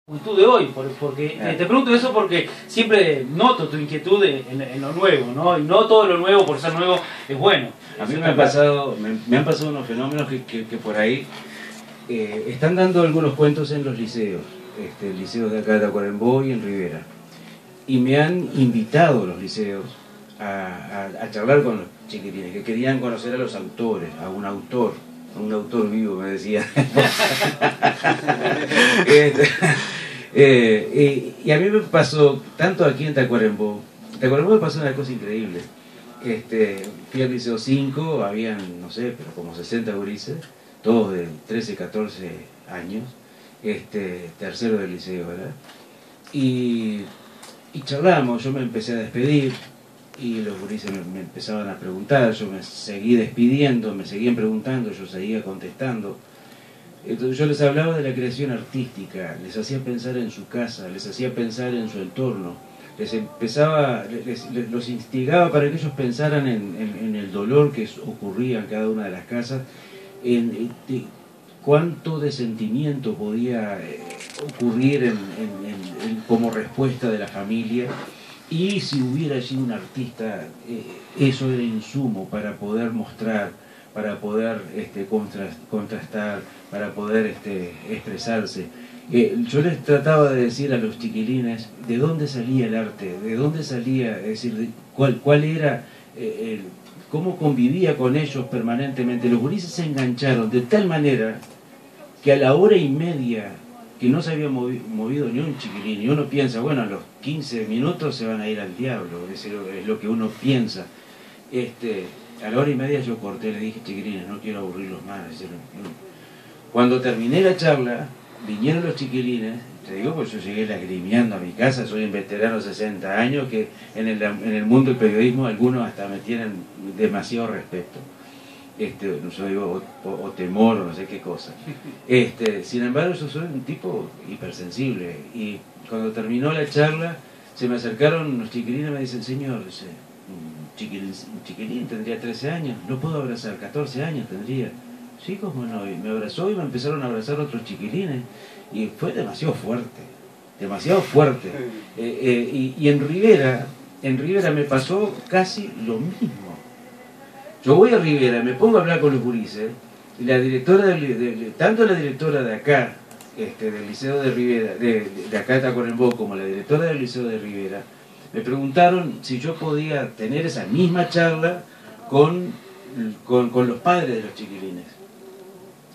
juventud de hoy, porque te pregunto eso porque siempre noto tu inquietud en lo nuevo, ¿no? Y no todo lo nuevo por ser nuevo es bueno. A mí me han pasado unos fenómenos que por ahí están dando algunos cuentos en los liceos, liceos de acá de Tacuarembó y en Rivera, y me han invitado los liceos a charlar con los chiquitines que querían conocer a los autores, a un autor vivo, me decía. Y a mí me pasó, tanto aquí en Tacuarembó me pasó una cosa increíble. Fui al Liceo 5, habían, no sé, pero como 60 gurises, todos de 13, 14 años, tercero del liceo, ¿verdad? Y charlamos, yo me empecé a despedir, y los gurises me empezaban a preguntar, yo me seguí despidiendo, me seguían preguntando, yo seguía contestando. Entonces yo les hablaba de la creación artística, les hacía pensar en su casa, les hacía pensar en su entorno, los instigaba para que ellos pensaran en el dolor que ocurría en cada una de las casas, en cuánto de sentimiento podía ocurrir como respuesta de la familia. Y si hubiera sido un artista, eso era insumo para poder mostrar, para poder contrastar, para poder expresarse. Yo les trataba de decir a los chiquilines de dónde salía el arte, de dónde salía, es decir, cuál era, cómo convivía con ellos permanentemente. Los gurises se engancharon de tal manera que a la hora y media que no se había movido ni un chiquilín, y uno piensa, bueno, a los 15 minutos se van a ir al diablo, es lo que uno piensa. A la hora y media yo corté, le dije, chiquilines, no quiero aburrirlos más. Cuando terminé la charla, vinieron los chiquilines, te digo, pues yo llegué lagrimeando a mi casa, soy un veterano de 60 años, que en el mundo del periodismo algunos hasta me tienen demasiado respeto. Yo digo, o temor, o no sé qué cosa. Sin embargo, yo soy un tipo hipersensible. Y cuando terminó la charla, se me acercaron los chiquilines y me dicen, señor, un chiquilín tendría 13 años, no puedo abrazar, 14 años tendría. Sí, cómo no, y me abrazó y me empezaron a abrazar otros chiquilines. Y fue demasiado fuerte, demasiado fuerte. Y en Rivera me pasó casi lo mismo. Yo voy a Rivera, me pongo a hablar con los gurises, y la directora, tanto la directora de acá, del Liceo de Rivera, de acá de Tacuarembó, como la directora del Liceo de Rivera, me preguntaron si yo podía tener esa misma charla con los padres de los chiquilines.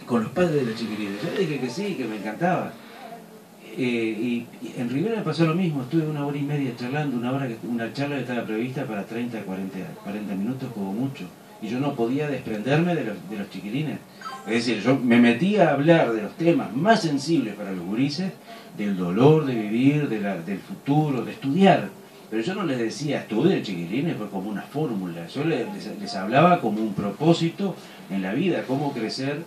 Con los padres de los chiquilines. Yo le dije que sí, que me encantaba. Y en Rivera me pasó lo mismo, estuve 1 hora y media charlando, una charla que estaba prevista para 30, 40 minutos como mucho. Y yo no podía desprenderme de los chiquilines. Es decir, yo me metía a hablar de los temas más sensibles para los gurises, del dolor de vivir, del futuro, de estudiar. Pero yo no les decía, estudien chiquilines, fue como una fórmula. Yo les hablaba como un propósito en la vida, cómo crecer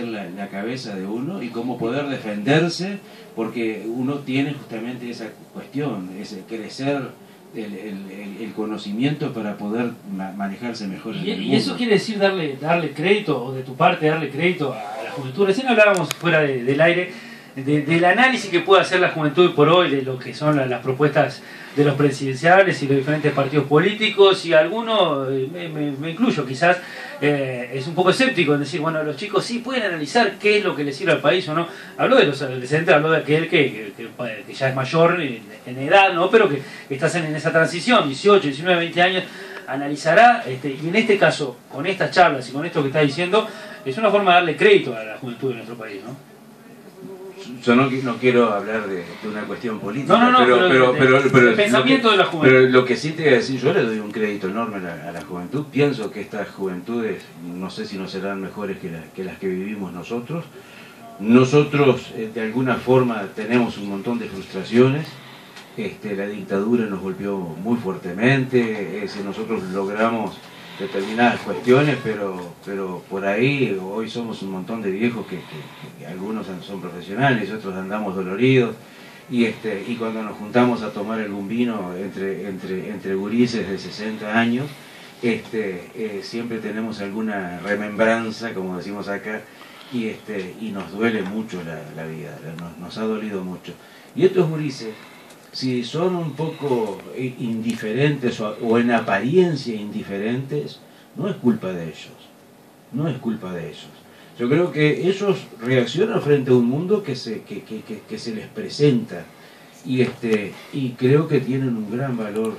la cabeza de uno y cómo poder defenderse, porque uno tiene justamente esa cuestión, ese crecer el conocimiento para poder manejarse mejor en el mundo. Y eso quiere decir darle crédito, o de tu parte darle crédito a la juventud. Recién hablábamos fuera del aire del análisis que puede hacer la juventud por hoy de lo que son las propuestas de los presidenciales y los diferentes partidos políticos, y algunos, me incluyo quizás, es un poco escéptico en decir, bueno, los chicos sí pueden analizar qué es lo que les sirve al país o no. Habló de los adolescentes, habló de aquel que ya es mayor en edad, ¿no? Pero que estás en esa transición, 18, 19, 20 años, analizará, y en este caso, con estas charlas y con esto que estás diciendo, es una forma de darle crédito a la juventud de nuestro país, ¿no? Yo no quiero hablar de una cuestión política, pero el pensamiento de la juventud. Pero lo que sí te voy a decir, yo le doy un crédito enorme a la juventud. Pienso que estas juventudes, no sé si no serán mejores que las que vivimos nosotros. Nosotros, de alguna forma, tenemos un montón de frustraciones. La dictadura nos golpeó muy fuertemente. Nosotros logramos determinadas cuestiones, pero por ahí hoy somos un montón de viejos que algunos son profesionales, otros andamos doloridos, y cuando nos juntamos a tomar algún vino entre gurises de 60 años, siempre tenemos alguna remembranza, como decimos acá, y nos duele mucho la vida, nos ha dolido mucho. Y estos gurises, si son un poco indiferentes o en apariencia indiferentes, no es culpa de ellos, no es culpa de ellos. Yo creo que ellos reaccionan frente a un mundo que se les presenta y creo que tienen un gran valor,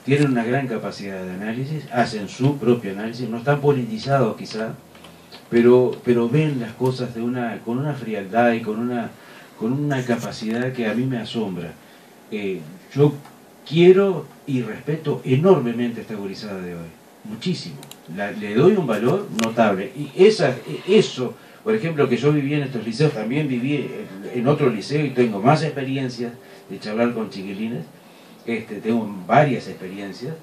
tienen una gran capacidad de análisis, hacen su propio análisis, no están politizados quizá, pero ven las cosas con una frialdad y con una capacidad que a mí me asombra. Yo quiero y respeto enormemente a esta gurizada de hoy, muchísimo. Le doy un valor notable. Y eso, por ejemplo, que yo viví en estos liceos, también viví en otro liceo y tengo más experiencias de charlar con chiquilines, tengo varias experiencias.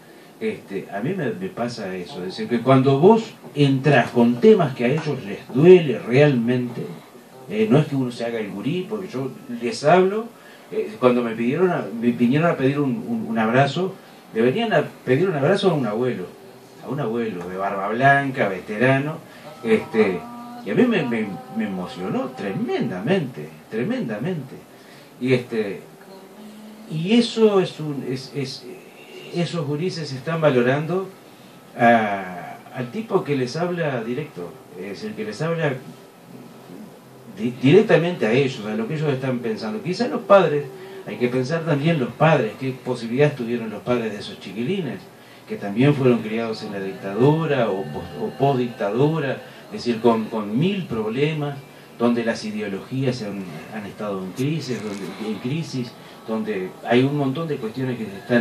A mí me pasa eso, es decir, que cuando vos entrás con temas que a ellos les duele realmente, no es que uno se haga el gurí, porque yo les hablo, cuando me vinieron a pedir un abrazo, le venían a pedir un abrazo a un abuelo de barba blanca, veterano, y a mí me emocionó tremendamente, tremendamente. Y eso esos gurises están valorando al tipo que les habla directo, es el que les habla directamente a ellos, a lo que ellos están pensando. Quizás los padres, hay que pensar también los padres, qué posibilidades tuvieron los padres de esos chiquilines, que también fueron criados en la dictadura o post-dictadura, es decir, con mil problemas, donde las ideologías han estado en crisis, donde hay un montón de cuestiones que se están